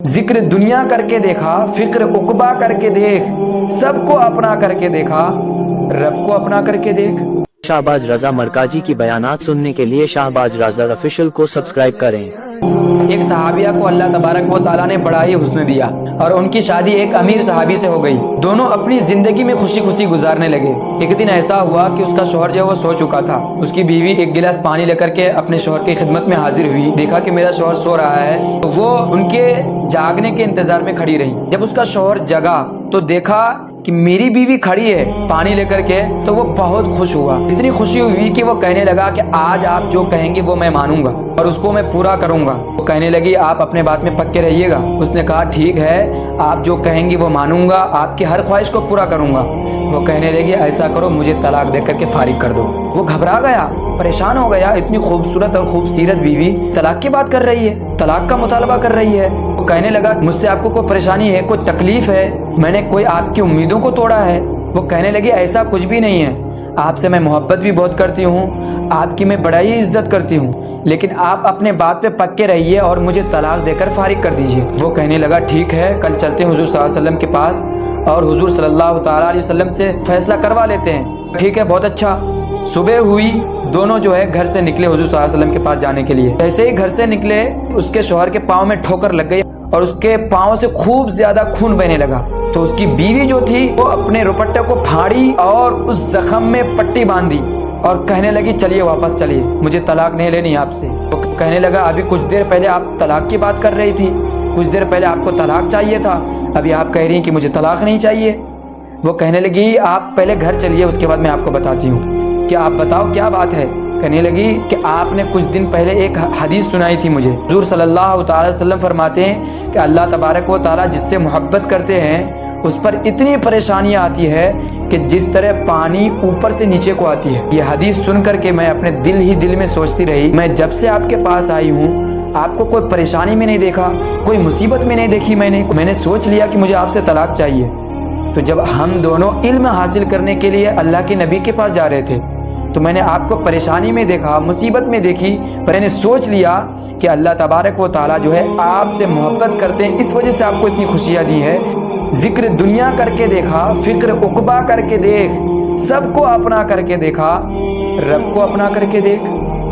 ذکر دنیا کر کے دیکھا، فکر عقبہ کر کے دیکھ، سب کو اپنا کر کے دیکھا، رب کو اپنا کر کے دیکھ۔ شہباز رضا مرکزی کی بیانات سننے کے لیے شہباز رضا آفیشیل کو سبسکرائب کریں۔ ایک صحابیہ کو اللہ تبارک و تعالیٰ نے بڑا ہی حسن دیا اور ان کی شادی ایک امیر صحابی سے ہو گئی۔ دونوں اپنی زندگی میں خوشی خوشی گزارنے لگے۔ ایک دن ایسا ہوا کہ اس کا شوہر جو ہے وہ سو چکا تھا۔ اس کی بیوی ایک گلاس پانی لے کر کے اپنے شوہر کی خدمت میں حاضر ہوئی۔ دیکھا کہ میرا شوہر سو رہا ہے تو وہ ان کے جاگنے کے انتظار میں کھڑی رہی۔ جب اس کا شوہر جگا تو دیکھا کہ میری بیوی کھڑی ہے پانی لے کر کے، تو وہ بہت خوش ہوا۔ اتنی خوشی ہوئی کہ وہ کہنے لگا کہ آج آپ جو کہیں گے وہ میں مانوں گا اور اس کو میں پورا کروں گا۔ وہ کہنے لگی آپ اپنے بات میں پکے رہیے گا۔ اس نے کہا ٹھیک ہے، آپ جو کہیں گے وہ مانوں گا، آپ کی ہر خواہش کو پورا کروں گا۔ وہ کہنے لگی ایسا کرو مجھے طلاق دے کر کے فارغ کر دو۔ وہ گھبرا گیا، پریشان ہو گیا، اتنی خوبصورت اور خوبصیرت بیوی طلاق کی بات کر رہی ہے، طلاق کا مطالبہ کر رہی ہے۔ وہ کہنے لگا مجھ سے آپ کو کوئی پریشانی ہے، کوئی تکلیف ہے، میں نے کوئی آپ کی امیدوں کو توڑا ہے؟ وہ کہنے لگی ایسا کچھ بھی نہیں ہے، آپ سے میں محبت بھی بہت کرتی ہوں، آپ کی میں بڑا ہی عزت کرتی ہوں، لیکن آپ اپنے بات پہ پکے رہیے اور مجھے طلاق دے کر فارغ کر دیجیے۔ وہ کہنے لگا ٹھیک ہے، کل چلتے ہیں حضور صلی اللہ علیہ وسلم کے پاس اور حضور صلی اللہ تعالیٰ علیہ وسلم سے فیصلہ کروا لیتے ہیں۔ ٹھیک ہے، بہت اچھا۔ صبح ہوئی، دونوں جو ہے گھر سے نکلے حضور صلی اللہ علیہ وسلم کے پاس جانے کے لیے۔ جیسے ہی گھر سے نکلے اس کے شوہر کے پاؤں میں ٹھوکر لگ گئی اور اس کے پاؤں سے خوب زیادہ خون بہنے لگا۔ تو اس کی بیوی جو تھی وہ اپنے دوپٹے کو پھاڑی اور اس زخم میں پٹی باندھی اور کہنے لگی چلیے واپس چلیے، مجھے طلاق نہیں لینی آپ سے۔ وہ کہنے لگا ابھی کچھ دیر پہلے آپ طلاق کی بات کر رہی تھی، کچھ دیر پہلے آپ کو طلاق چاہیے تھا، ابھی آپ کہہ رہی ہیں کہ مجھے طلاق نہیں چاہیے۔ وہ کہنے لگی آپ پہلے گھر چلیے، اس کے بعد میں آپ کو بتاتی ہوں کہ آپ بتاؤ کیا بات ہے۔ کہنے لگی کہ آپ نے کچھ دن پہلے ایک حدیث سنائی تھی مجھے، حضور صلی اللہ تعالی وسلم فرماتے ہیں کہ اللہ تبارک و تعالیٰ جس سے محبت کرتے ہیں اس پر اتنی پریشانیاں آتی ہے کہ جس طرح پانی اوپر سے نیچے کو آتی ہے۔ یہ حدیث سن کر کے میں اپنے دل ہی دل میں سوچتی رہی، میں جب سے آپ کے پاس آئی ہوں آپ کو کوئی پریشانی میں نہیں دیکھا، کوئی مصیبت میں نہیں دیکھی۔ میں نے سوچ لیا کہ مجھے آپ سے طلاق چاہیے۔ تو جب ہم دونوں علم حاصل کرنے کے لیے اللہ کے نبی کے پاس جا رہے تھے تو میں نے آپ کو پریشانی میں دیکھا، مصیبت میں دیکھی، پر میں نے سوچ لیا کہ اللہ تبارک و تعالیٰ جو ہے آپ سے محبت کرتے ہیں، اس وجہ سے آپ کو اتنی خوشیاں دی ہے۔ ذکر دنیا کر کے دیکھا، فکر عقبہ کر کے دیکھ، سب کو اپنا کر کے دیکھا، رب کو اپنا کر کے دیکھ۔